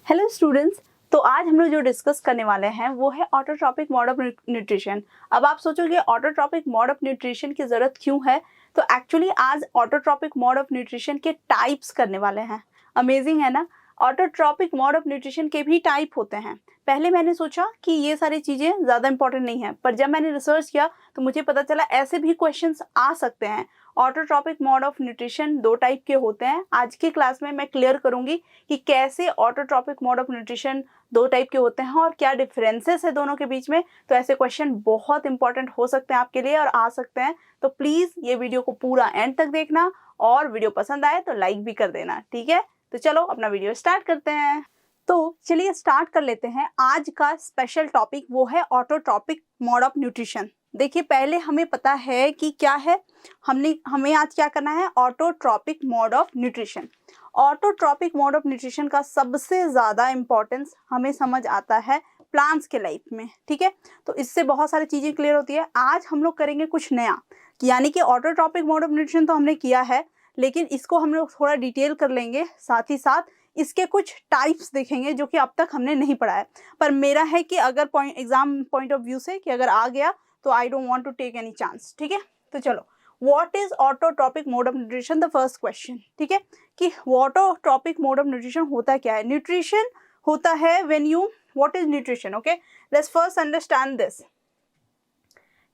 Hello students. तो आज हम लोग जो डिस्कस करने वाले हैं वो है ऑटोट्रॉपिक मोड ऑफ न्यूट्रिशन। अब आप सोचोगे ऑटोट्रॉपिक मोड ऑफ न्यूट्रिशन की ज़रूरत क्यों है, तो एक्चुअली आज ऑटोट्रॉपिक मोड ऑफ न्यूट्रिशन के टाइप्स करने वाले हैं। अमेजिंग है ना। ऑटोट्रॉपिक मोड ऑफ न्यूट्रिशन के भी टाइप होते हैं। पहले मैंने सोचा कि ये सारी चीज़ें ज़्यादा इंपॉर्टेंट नहीं है, पर जब मैंने रिसर्च किया तो मुझे पता चला ऐसे भी क्वेश्चंस आ सकते हैं। ऑटोट्रॉपिक मोड ऑफ न्यूट्रिशन दो टाइप के होते हैं। आज की क्लास में मैं क्लियर करूंगी कि कैसे ऑटोट्रॉपिक मोड ऑफ न्यूट्रिशन दो टाइप के होते हैं और क्या डिफरेंसेस है दोनों के बीच में। तो ऐसे क्वेश्चन बहुत इंपॉर्टेंट हो सकते हैं आपके लिए और आ सकते हैं। तो प्लीज़ ये वीडियो को पूरा एंड तक देखना और वीडियो पसंद आए तो लाइक भी कर देना, ठीक है। तो चलो अपना वीडियो स्टार्ट करते हैं। तो चलिए स्टार्ट कर लेते हैं। आज का स्पेशल टॉपिक वो है ऑटोट्रॉपिक मोड ऑफ न्यूट्रिशन। देखिए पहले हमें पता है कि क्या है, हमें आज क्या करना है, autotrophic mode of nutrition. Autotrophic mode of nutrition का सबसे ज़्यादा इम्पोर्टेंस हमें समझ आता है प्लांट्स के लाइफ में, ठीक है। तो इससे बहुत सारी चीज़ें क्लियर होती है। आज हम लोग करेंगे कुछ नया, यानी कि ऑटोट्रॉपिक मोड ऑफ न्यूट्रिशन तो हमने किया है, लेकिन इसको हम लोग थोड़ा डिटेल कर लेंगे। साथ ही साथ इसके कुछ टाइप्स देखेंगे जो कि अब तक हमने नहीं पढ़ा है। पर मेरा है कि अगर एग्जाम पॉइंट ऑफ व्यू से कि अगर आ गया तो I don't want to take any chance, ठीक है। तो चलो, what is autotrophic mode of nutrition, the first question, ठीक है। कि ऑटोट्रॉपिक मोड ऑफ न्यूट्रिशन होता क्या है। न्यूट्रिशन होता है when you, what is nutrition, okay, let's first understand this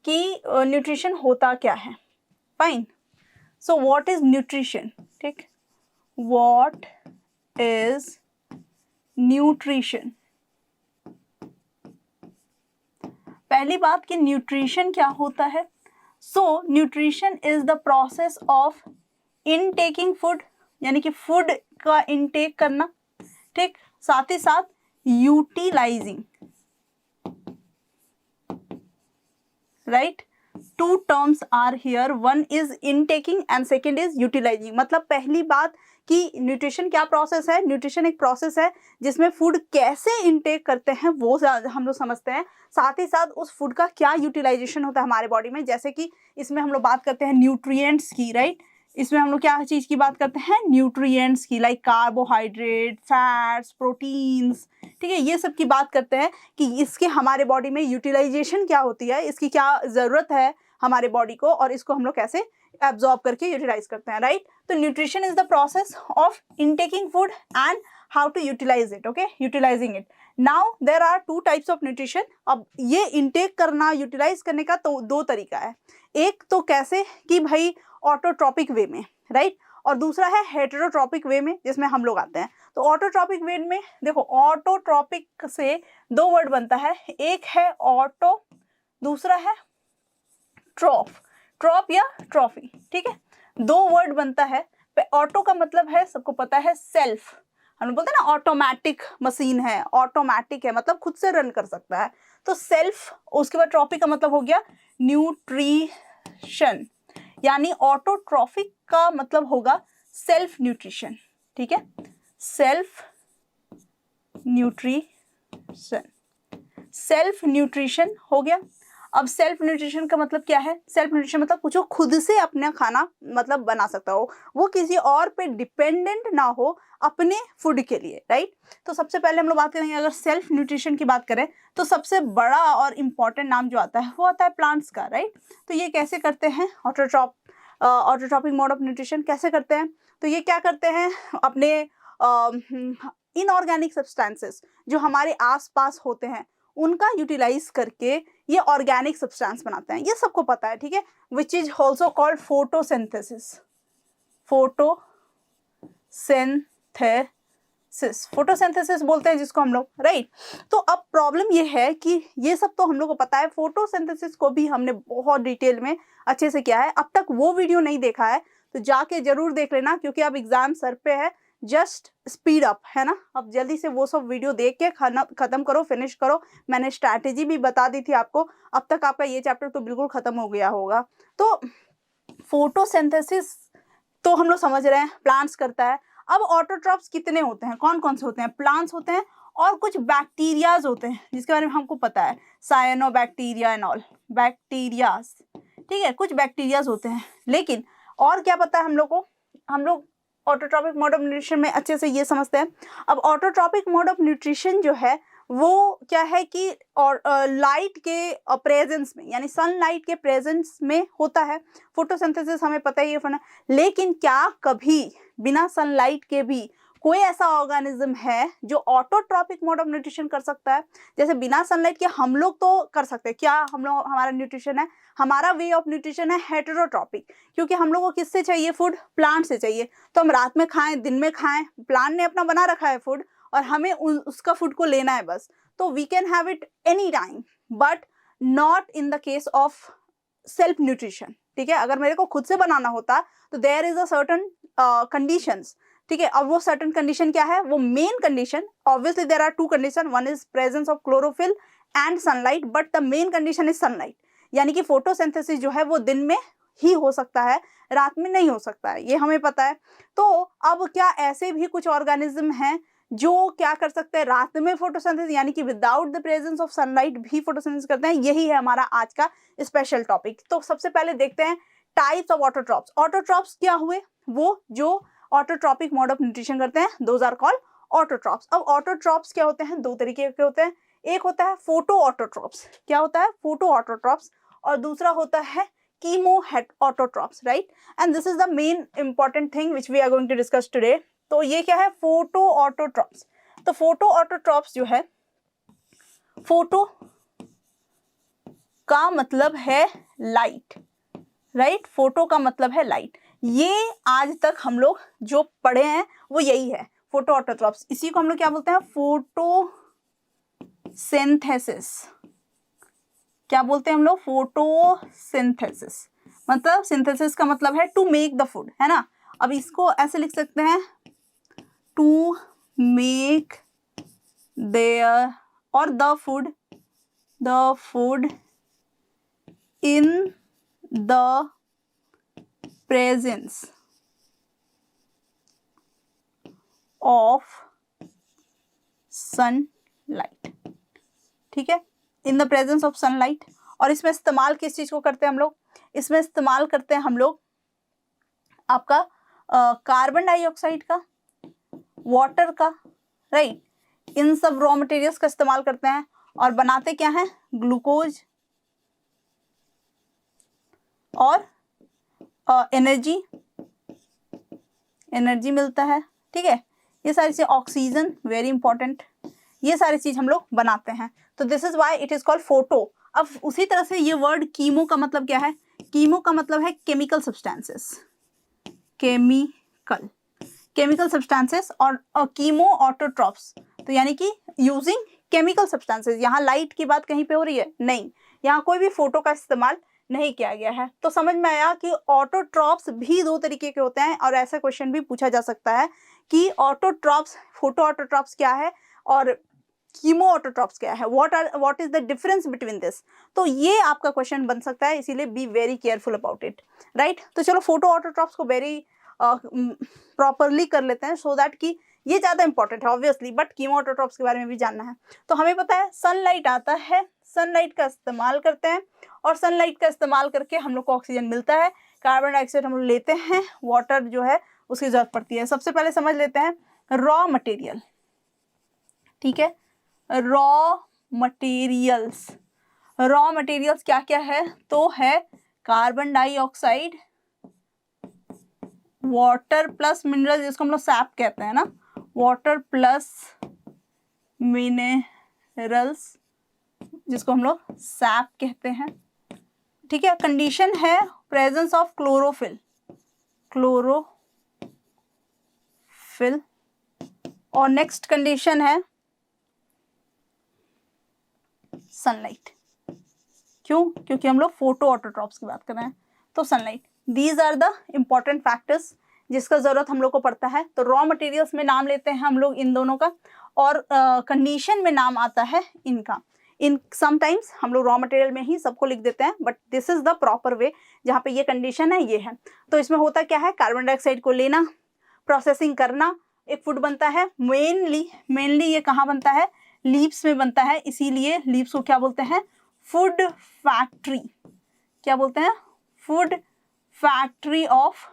कि न्यूट्रिशन होता क्या है। Fine, so what is nutrition, ठीक, व्हाट इज न्यूट्रिशन। पहली बात कि न्यूट्रिशन क्या होता है। So nutrition is the process of intaking food, यानी कि फूड का इनटेक करना, ठीक। साथ ही साथ utilizing, right. Two terms are here, one is intaking and second is utilizing. मतलब पहली बात कि न्यूट्रिशन क्या प्रोसेस है। न्यूट्रिशन एक प्रोसेस है जिसमें फूड कैसे इनटेक करते हैं वो हम लोग समझते हैं। साथ ही साथ उस फूड का क्या यूटिलाइजेशन होता है हमारे बॉडी में, जैसे कि इसमें हम लोग बात करते हैं न्यूट्रिएंट्स की, राइट। इसमें हम लोग क्या चीज़ की बात करते हैं, न्यूट्रिएंट्स की, लाइक कार्बोहाइड्रेट, फैट्स, प्रोटीन्स, ठीक है। ये सब की बात करते हैं कि इसके हमारे बॉडी में यूटिलाइजेशन क्या होती है, इसकी क्या ज़रूरत है हमारे बॉडी को और इसको हम लोग कैसे एब्जॉर्ब करके यूटिलाइज करते हैं, राइट। तो nutrition is the process of intaking food and how to utilize it, okay, utilizing it. Now there are two types of nutrition. अब ये इनटेक करना, यूटिलाइज करने का तो दो तरीका है। एक तो कैसे कि भाई ऑटोट्रॉपिक वे में, राइट, और दूसरा है हेटेरोट्रॉपिक वे में, जिसमें हम लोग आते हैं। तो ऑटोट्रॉपिक वे में देखो, ऑटोट्रॉपिक से दो वर्ड बनता है, एक है ऑटो, दूसरा है ट्रॉफ, ट्रॉप या ट्रॉफी, ठीक है। दो वर्ड बनता है। ऑटो का मतलब है, सबको पता है, सेल्फ। हम लोग बोलते हैं ना ऑटोमेटिक मशीन है, ऑटोमेटिक है, मतलब खुद से रन कर सकता है, तो सेल्फ। उसके बाद ट्रॉफी का मतलब हो गया न्यूट्रिशन, यानी ऑटोट्रॉफिक का मतलब होगा सेल्फ न्यूट्रिशन, ठीक है, सेल्फ न्यूट्रिशन। सेल्फ न्यूट्रिशन हो गया। अब सेल्फ न्यूट्रिशन का मतलब क्या है। सेल्फ न्यूट्रिशन मतलब कुछ खुद से अपना खाना मतलब बना सकता हो, वो किसी और पे डिपेंडेंट ना हो अपने फूड के लिए, राइट। तो सबसे पहले हम लोग बात करेंगे, अगर सेल्फ न्यूट्रिशन की बात करें तो सबसे बड़ा और इम्पॉर्टेंट नाम जो आता है वो आता है प्लांट्स का, राइट। तो ये कैसे करते हैं ऑटोट्रॉपिक मोड ऑफ न्यूट्रिशन कैसे करते हैं। तो ये क्या करते हैं, अपने इनऑर्गेनिक सब्सटेंसेस जो हमारे आसपास होते हैं उनका यूटिलाइज करके ये ऑर्गेनिक सब्सटेंस बनाते हैं, ये सबको पता है, ठीक है। Which is also called photosynthesis, photosynthesis बोलते हैं जिसको हम लोग, राइट। तो अब प्रॉब्लम ये है कि ये सब तो हम लोग को पता है, फोटोसिंथेसिस को भी हमने बहुत डिटेल में अच्छे से किया है। अब तक वो वीडियो नहीं देखा है तो जाके जरूर देख लेना, क्योंकि अब एग्जाम सर पे है, जस्ट स्पीड अप, है ना। अब जल्दी से वो सब वीडियो देख के खत्म करो, फिनिश करो। मैंने स्ट्रैटेजी भी बता दी थी आपको, अब तक आपका ये चैप्टर तो बिल्कुल खत्म हो गया होगा। तो फोटोसिंथेसिस तो हम लोग समझ रहे हैं प्लांट्स करता है। अब ऑटोट्रॉप्स कितने होते हैं, कौन कौन से होते हैं, प्लांट्स होते हैं और कुछ बैक्टीरियाज होते हैं जिसके बारे में हमको पता है, साइनोबैक्टीरिया एंड ऑल, बैक्टीरियाज, ठीक है, कुछ बैक्टीरियाज होते हैं। लेकिन और क्या पता है हम लोग को, हम लोग ऑटोट्रॉपिक मोड ऑफ न्यूट्रिशन में अच्छे से ये समझते हैं। अब ऑटोट्रॉपिक मोड ऑफ न्यूट्रिशन जो है वो क्या है कि और लाइट के प्रेजेंस में, यानी सनलाइट के प्रेजेंस में होता है। फोटोसिंथेसिस हमें पता ही है, लेकिन क्या कभी बिना सनलाइट के भी कोई ऐसा ऑर्गेनिज्म है जो ऑटोट्रॉपिक मोड ऑफ न्यूट्रिशन कर सकता है? जैसे बिना सनलाइट के हम लोग तो कर सकते हैं, क्या हम लोग, हमारा न्यूट्रिशन है, हमारा वे ऑफ न्यूट्रिशन है हेटेरोट्रॉपिक, क्योंकि हम लोग को किससे चाहिए फूड? प्लांट से चाहिए। तो हम रात में खाएं, दिन में खाएं, प्लांट ने अपना बना रखा है फूड और हमें उसका फूड को लेना है बस। तो we can have it any time, but not in the case of self nutrition. ठीक है, अगर मेरे को खुद से बनाना होता तो there is a certain conditions. ठीक है, अब वो सर्टन कंडीशन क्या है? वो main condition, obviously there are two condition, one is presence of chlorophyll and sunlight, but the main condition is sunlight. यानी कि फोटोसिंथेसिस जो है वो दिन में ही हो सकता है, रात में नहीं हो सकता है, ये हमें पता है। तो अब क्या ऐसे भी कुछ ऑर्गेनिज्म हैं जो क्या कर सकते हैं? रात में फोटोसिंथेसिस, यानी कि without the presence of sunlight भी फोटोसिंथेसिस करते हैं। यही है हमारा आज का स्पेशल टॉपिक। तो सबसे पहले देखते हैं टाइप्स ऑफ ऑटोट्रॉप्स। ऑटोट्रॉप्स क्या हुए? वो जो ऑटोट्रॉपिक मोड ऑफ न्यूट्रिशन करते हैं, दोज आर कॉल्ड ऑटोट्रॉप्स। अब ऑटोट्रॉप्स क्या होते हैं? दो तरीके के होते हैं। एक होता है फोटो ऑटोट्रॉप्स। क्या होता है? Photo autotrophs. और दूसरा होता है chemo autotrophs, right? And this is the main important thing which we are going to discuss today. तो ये क्या है? Photo autotrophs. तो फोटो ऑटोट्रॉप्स जो है, फोटो का मतलब है लाइट, राइट? फोटो का मतलब है लाइट। ये आज तक हम लोग जो पढ़े हैं वो यही है, फोटो ऑटोट्रॉप्स। इसी को हम लोग क्या बोलते हैं? फोटोसिंथेसिस। क्या बोलते हैं हम लोग? फोटोसिंथेसिस। मतलब सिंथेसिस का मतलब है टू मेक द फूड, है ना? अब इसको ऐसे लिख सकते हैं, टू मेक देयर और the food in the presence of sunlight। ठीक है, in the presence of sunlight. और इसमें इस्तेमाल किस चीज को करते हैं हम लोग? इसमें इस्तेमाल करते हैं हम लोग आपका कार्बन डाइऑक्साइड का, वाटर का, राइट? इन सब रॉ मटेरियल्स का इस्तेमाल करते हैं और बनाते क्या है? ग्लूकोज और एनर्जी मिलता है। ठीक है, ये सारी चीज, ऑक्सीजन वेरी इंपॉर्टेंट, ये सारी चीज हम लोग बनाते हैं। तो this is why it is called photo. अब उसी तरह से ये वर्ड कीमो का मतलब क्या है? कीमो का मतलब है केमिकल सब्सटेंसेस, केमिकल सब्सटेंसेस। और कीमो ऑटोट्रॉप्स, तो यानी कि यूजिंग केमिकल सब्सटेंसेस। यहाँ लाइट की बात कहीं पे हो रही है? नहीं, यहाँ कोई भी फोटो का इस्तेमाल नहीं किया गया है। तो समझ में आया कि ऑटोट्रॉप्स भी दो तरीके के होते हैं, और ऐसा क्वेश्चन भी पूछा जा सकता है कि ऑटोट्रॉप्स, फोटो ऑटोट्रॉप्स क्या है और कीमो ऑटोट्रॉप्स क्या है, what is the difference between this. तो ये आपका क्वेश्चन बन सकता है, इसीलिए be very careful about it, right? तो चलो फोटो ऑटोट्रॉप्स को वेरी प्रॉपरली कर लेते हैं, सो दैट कि ये ज्यादा इंपॉर्टेंट है ऑब्वियसली, बट कीमो ऑटोट्रॉप्स के बारे में भी जानना है। तो हमें पता है सनलाइट आता है, सनलाइट का इस्तेमाल करते हैं, और सनलाइट का इस्तेमाल करके हम लोग को ऑक्सीजन मिलता है, कार्बन डाइऑक्साइड हम लोग लेते हैं, वाटर जो है उसकी जरूरत पड़ती है। सबसे पहले समझ लेते हैं रॉ मटेरियल। ठीक है, रॉ मटेरियल्स क्या क्या है? तो है carbon dioxide, water plus mineral, जिसको हम लोग सैप कहते हैं ना, वाटर प्लस मिनरल्स, जिसको हम लोग सैप कहते हैं। ठीक है, कंडीशन है प्रेजेंस ऑफ क्लोरोफिल, और नेक्स्ट कंडीशन है सनलाइट। क्यों? क्योंकि हम लोग फोटो ऑटोट्रॉप्स की बात कर रहे हैं। तो sunlight, these are the important factors जिसका जरूरत हम लोग को पड़ता है। तो रॉ मटेरियल्स में नाम लेते हैं हम लोग इन दोनों का, और कंडीशन में नाम आता है इनका। इन समटाइम्स हम लोग रॉ मटेरियल में ही सबको लिख देते हैं, but this is the proper way, जहाँ पे ये कंडीशन है ये है। तो इसमें होता क्या है? कार्बन डाइऑक्साइड को लेना, प्रोसेसिंग करना, एक फूड बनता है। मेनली ये कहाँ बनता है? लीव्स में बनता है, इसीलिए लीव्स को क्या बोलते हैं? Food factory. क्या बोलते हैं? Food factory of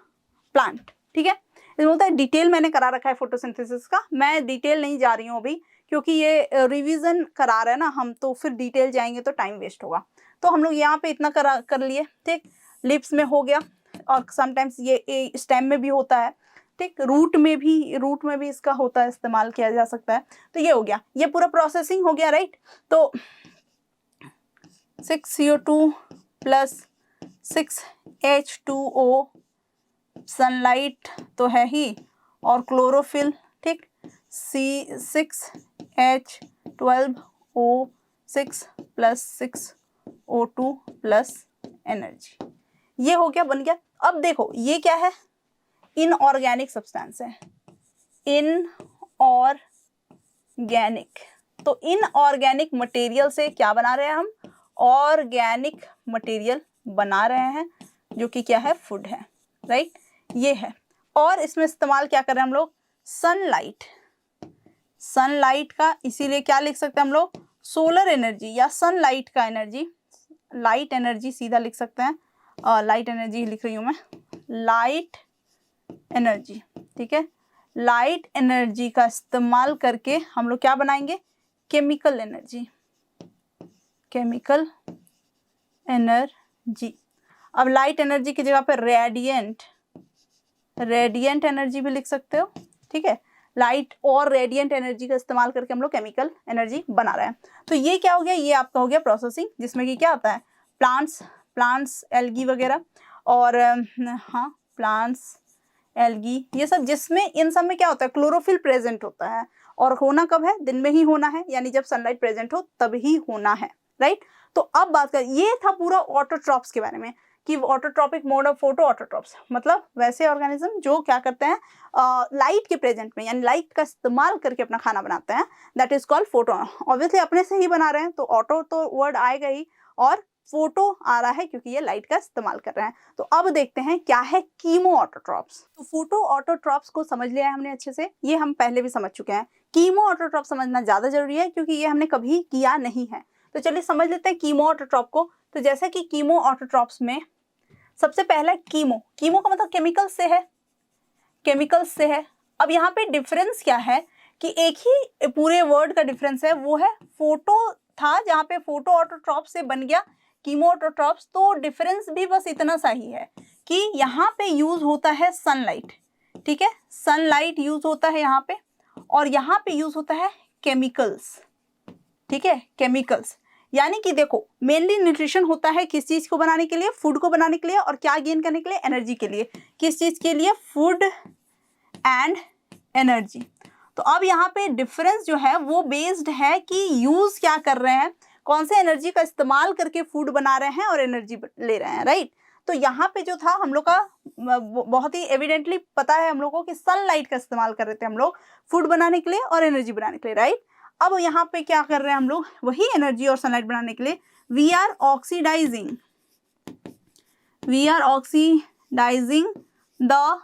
plant. ठीक है, इसमें होता है डिटेल मैंने करा रखा है फोटोसिंथेसिस का, मैं डिटेल नहीं जा रही हूँ अभी क्योंकि ये रिवीजन करा रहे हैं ना हम, तो फिर डिटेल जाएंगे तो टाइम वेस्ट होगा। तो हम लोग यहाँ पे इतना कर लिए, ठीक। लिप्स में हो गया, और समटाइम्स ये स्टेम में भी होता है, ठीक। रूट में भी इसका होता है, इस्तेमाल किया जा सकता है। तो ये हो गया, ये पूरा प्रोसेसिंग हो गया, राइट। तो 6CO2 प्लस 6H2O, सनलाइट तो है ही, और क्लोरोफिल, ठीक। C6H12O6 plus 6O2 plus energy, ये हो गया, बन गया। अब देखो ये क्या है, इनऑर्गेनिक सब्सटेंस है, इनऑर्गेनिक। तो इनऑर्गेनिक मटेरियल से क्या बना रहे हैं हम, ऑर्गेनिक मटेरियल बना रहे हैं, जो कि क्या है, फूड है, राइट। ये है, और इसमें इस्तेमाल क्या कर रहे हैं हम लोग, सनलाइट। सनलाइट का इसीलिए क्या लिख सकते हैं हम लोग, सोलर एनर्जी या सनलाइट का एनर्जी, लाइट एनर्जी सीधा लिख सकते हैं, लाइट एनर्जी लिख रही हूं मैं, लाइट एनर्जी, ठीक है। लाइट एनर्जी का इस्तेमाल करके हम लोग क्या बनाएंगे, केमिकल एनर्जी, केमिकल एनर्जी। अब लाइट एनर्जी की जगह पर रेडिएंट एनर्जी भी लिख सकते हो, ठीक है। लाइट और रेडिएंट एनर्जी का इस्तेमाल करके हम लोग केमिकल एनर्जी बना रहे हैं। तो ये क्या हो गया, ये आपका हो गया प्रोसेसिंग, जिसमें कि क्या आता है, प्लांट्स एल्गी वगैरह, और हाँ प्लांट्स एल्गी ये सब, जिसमें इन सब में क्या होता है, क्लोरोफिल प्रेजेंट होता है। और होना कब है, दिन में ही होना है, यानी जब सनलाइट प्रेजेंट हो तब ही होना है, राइट। तो अब बात कर, ये था पूरा ऑटोट्रॉप्स के बारे में, कि autotrophic mode of photo autotrophs, मतलब वैसे ऑर्गेनिज्म जो क्या करते हैं, लाइट के प्रेजेंट में, यानी लाइट का इस्तेमाल करके अपना खाना बनाते हैं, that is called photo. Obviously अपने से ही बना रहे हैं तो ऑटो तो वर्ड आएगा ही, और फोटो आ रहा है क्योंकि ये लाइट का इस्तेमाल कर रहे हैं। तो अब देखते हैं क्या है कीमो ऑटोट्रॉप्स। तो फोटो ऑटोट्रॉप्स को समझ लिया है हमने अच्छे से, ये हम पहले भी समझ चुके हैं। कीमो ऑटोट्रॉप समझना ज्यादा जरूरी है क्योंकि ये हमने कभी किया नहीं है। तो चलिए समझ लेते हैं कीमो ऑटोट्रॉप को। तो जैसा कि कीमो ऑटोट्रॉप्स में सबसे पहला कीमो का मतलब केमिकल से है। अब यहाँ पे डिफरेंस क्या है कि एक ही पूरे वर्ड का डिफरेंस है, वो है फोटो था जहाँ पे फोटो ऑटोट्रॉप से बन गया कीमो ऑटोट्रॉप्स। तो डिफरेंस भी बस इतना सा ही है कि यहाँ पे यूज होता है सनलाइट, ठीक है, सनलाइट यूज होता है यहाँ पे, और यहाँ पे यूज होता है केमिकल्स, ठीक है, केमिकल्स। यानी कि देखो मेनली न्यूट्रिशन होता है किस चीज को बनाने के लिए, फूड को बनाने के लिए, और क्या गेन करने के लिए, एनर्जी के लिए। किस चीज के लिए, फूड एंड एनर्जी। तो अब यहाँ पे डिफरेंस जो है वो बेस्ड है कि यूज क्या कर रहे हैं, कौन से एनर्जी का इस्तेमाल करके फूड बना रहे हैं और एनर्जी ले रहे हैं, राइट। तो यहाँ पे जो था हम लोग का बहुत ही एविडेंटली पता है हम लोग को कि सनलाइट का इस्तेमाल कर रहे थे हम लोग फूड बनाने के लिए और एनर्जी बनाने के लिए, राइट। अब यहाँ पे क्या कर रहे हैं हम लोग, वही एनर्जी और सनलाइट बनाने के लिए we are oxidising the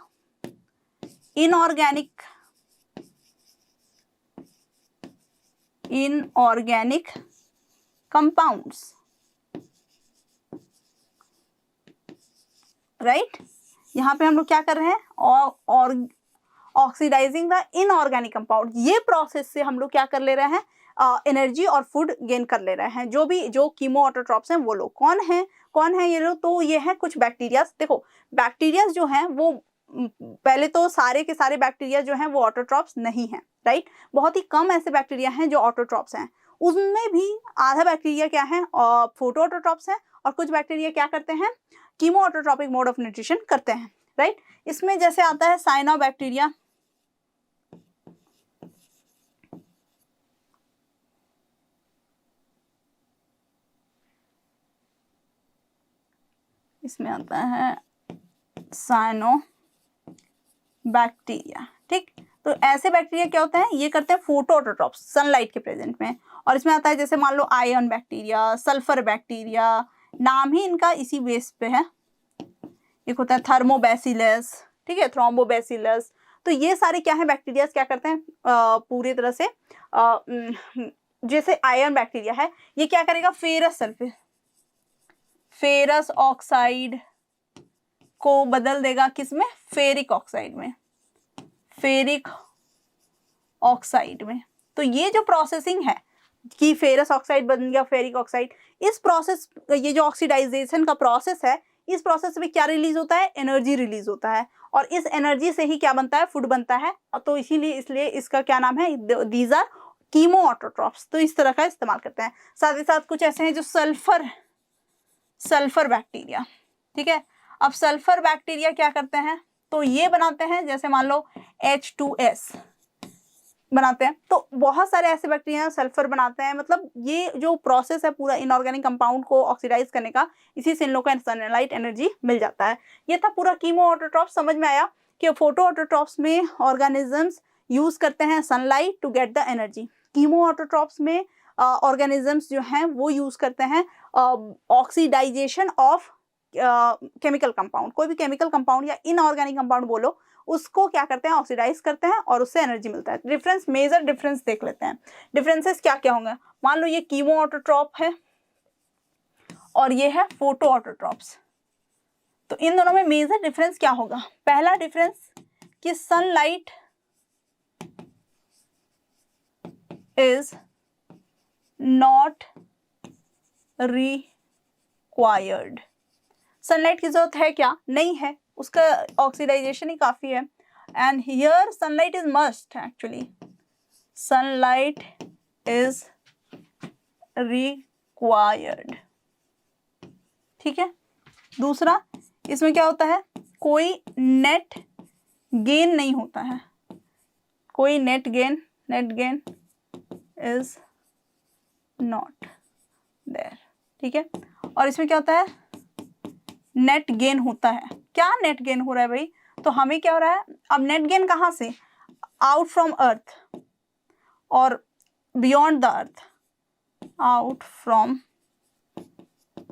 inorganic compounds, right. यहाँ पे हम लोग क्या कर रहे हैं, और ऑक्सीडाइजिंग द इनऑर्गेनिक कंपाउंड। ये प्रोसेस से हम लोग क्या कर ले रहे हैं, एनर्जी और फूड गेन कर ले रहे हैं। जो कीमो ऑटोट्रॉप्स हैं वो लोग कौन है ये लोग, तो ये है कुछ बैक्टीरियाज। देखो बैक्टीरियाज जो हैं वो पहले तो सारे के सारे बैक्टीरिया जो हैं वो ऑटोट्रॉप्स नहीं है, राइट। बहुत ही कम ऐसे बैक्टीरिया हैं जो ऑटोट्रॉप्स हैं। उसमें भी आधा बैक्टीरिया क्या है, फोटो ऑटोट्रॉप्स हैं, और कुछ बैक्टीरिया क्या करते हैं, chemo autotrophic mode of nutrition करते हैं, राइट। इसमें जैसे आता है साइनोबैक्टीरिया, इसमें आता है साइनोबैक्टीरिया, ठीक। तो ऐसे बैक्टीरिया क्या होते हैं, ये करते हैं फोटो ऑटोट्रॉप्स सनलाइट के प्रेजेंट में। और इसमें आता है जैसे मान लो आयन बैक्टीरिया, सल्फर बैक्टीरिया, नाम ही इनका इसी बेस पे है। एक होता है थर्मोबैसिलस, ठीक है, थ्रोम्बोबैसिलस। तो ये सारे क्या है बैक्टीरिया, क्या करते हैं पूरी तरह से जैसे आयरन बैक्टीरिया है, ये क्या करेगा, फेरस ऑक्साइड को बदल देगा किसमें, फेरिक ऑक्साइड में, फेरिक ऑक्साइड में। तो ये जो प्रोसेसिंग है कि फेरस ऑक्साइड बन गया फेरिक ऑक्साइड, इस प्रोसेस, ये जो ऑक्सीडाइजेशन का प्रोसेस है, इस प्रोसेस में क्या रिलीज होता है, एनर्जी रिलीज होता है, और इस एनर्जी से ही क्या बनता है, फूड बनता है। तो इसलिए इसका क्या नाम है, दीज आर कीमो ऑटोट्रॉप्स। तो इस तरह का इस्तेमाल करते हैं। साथ ही साथ कुछ ऐसे हैं जो सल्फर बैक्टीरिया, ठीक है। अब सल्फर बैक्टीरिया क्या करते हैं, तो ये बनाते हैं, जैसे मान लो H2S बनाते हैं। तो बहुत सारे ऐसे बैक्टीरिया सल्फर बनाते हैं। मतलब ये जो प्रोसेस है पूरा इनऑर्गेनिक कंपाउंड को ऑक्सीडाइज करने का, इसी से इन लोगों को सनलाइट एनर्जी मिल जाता है। ये था पूरा कीमो ऑटोट्रॉप्स। समझ में आया कि फोटो ऑटोट्रॉप्स में ऑर्गेनिजम्स यूज करते हैं sunlight to get the energy. Chemo autotrophs में ऑर्गेनिजम्स जो हैं वो यूज करते हैं ऑक्सीडाइजेशन ऑफ केमिकल कंपाउंड। कोई भी केमिकल कंपाउंड या इनऑर्गेनिक कंपाउंड बोलो, उसको क्या करते हैं, ऑक्सीडाइज करते हैं और उससे एनर्जी मिलता है। डिफरेंस, मेजर डिफरेंस देख लेते हैं। डिफरेंसेस क्या क्या होंगे। मान लो ये कीमो ऑटोट्रॉप है और ये है फोटो ऑटोट्रॉप्स। तो इन दोनों में मेजर डिफरेंस क्या होगा। पहला डिफरेंस कि sunlight is not required. Sunlight की जरूरत है क्या, नहीं है, उसका ऑक्सीडाइजेशन ही काफी है। And here sunlight is must, actually sunlight is required, ठीक है। दूसरा, इसमें क्या होता है, कोई नेट गेन नहीं होता है, कोई net gain is not there, ठीक है। और इसमें क्या होता है, नेट गेन होता है। क्या नेट गेन हो रहा है भाई, तो हमें क्या हो रहा है, अब नेट गेन कहाँ से, आउट फ्रॉम अर्थ और beyond the earth, out from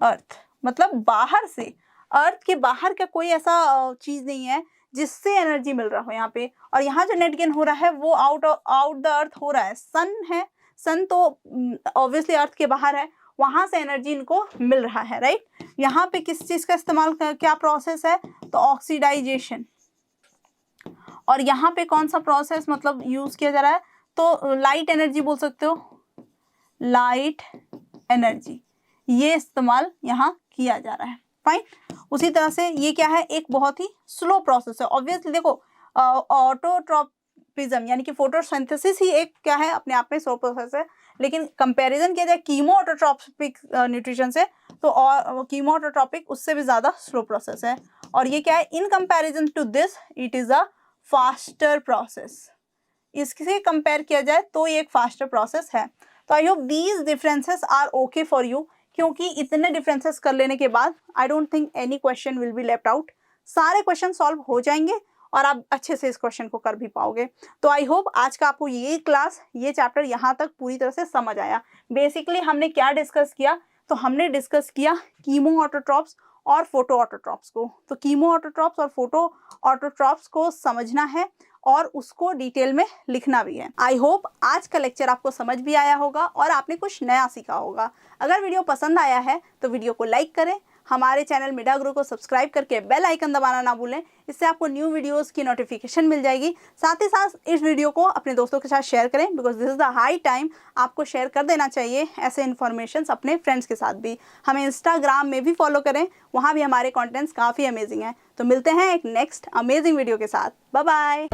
earth मतलब बाहर से, अर्थ के बाहर का कोई ऐसा चीज नहीं है जिससे एनर्जी मिल रहा हो यहाँ पे। और यहाँ जो नेट गेन हो रहा है वो आउट द अर्थ हो रहा है। सन है, सन तो ऑब्वियसली अर्थ के बाहर है, वहां से एनर्जी इनको मिल रहा है, राइट। यहाँ पे किस चीज का इस्तेमाल, क्या प्रोसेस है, तो ऑक्सीडाइजेशन। और यहाँ पे कौन सा प्रोसेस मतलब यूज किया जा रहा है, तो लाइट एनर्जी बोल सकते हो, लाइट एनर्जी, ये इस्तेमाल यहाँ किया जा रहा है, फाइन। उसी तरह से ये क्या है, एक बहुत ही स्लो प्रोसेस है। ऑब्वियसली देखो ऑटोट्रॉपिज्म यानी कि फोटोसिंथेसिस ही एक क्या है, अपने आप में स्लो प्रोसेस है। लेकिन कंपैरिजन किया जाए कीमो ऑटोट्रॉपिक न्यूट्रिशन से, तो कीमो ऑटोट्रॉपिक उससे भी ज़्यादा स्लो प्रोसेस है। और ये क्या है, in comparison to this it is a faster process. इससे कंपेयर किया जाए तो ये एक फास्टर प्रोसेस है। तो I hope these differences are okay for you, क्योंकि इतने डिफरेंसेस कर लेने के बाद I don't think any question will be left out. सारे क्वेश्चन सॉल्व हो जाएंगे और आप अच्छे से इस क्वेश्चन को कर भी पाओगे। तो आई होप आज का आपको ये क्लास, ये चैप्टर यहाँ तक पूरी तरह से समझ आया। बेसिकली हमने क्या डिस्कस किया, तो हमने डिस्कस किया कीमो ऑटोट्रॉप्स और फोटो ऑटोट्रॉप्स को। तो कीमो ऑटोट्रॉप्स और फोटो ऑटोट्रॉप्स को समझना है और उसको डिटेल में लिखना भी है। आई होप आज का लेक्चर आपको समझ भी आया होगा और आपने कुछ नया सीखा होगा। अगर वीडियो पसंद आया है तो वीडियो को लाइक करें, हमारे चैनल मीडिया गुरु को सब्सक्राइब करके बेल आइकन दबाना ना भूलें, इससे आपको न्यू वीडियोस की नोटिफिकेशन मिल जाएगी। साथ ही साथ इस वीडियो को अपने दोस्तों के साथ शेयर करें, because this is the high time, आपको शेयर कर देना चाहिए ऐसे इन्फॉर्मेशन अपने फ्रेंड्स के साथ भी। हमें इंस्टाग्राम में भी फॉलो करें, वहाँ भी हमारे कॉन्टेंट्स काफ़ी अमेजिंग हैं। तो मिलते हैं एक नेक्स्ट अमेजिंग वीडियो के साथ। Bye bye.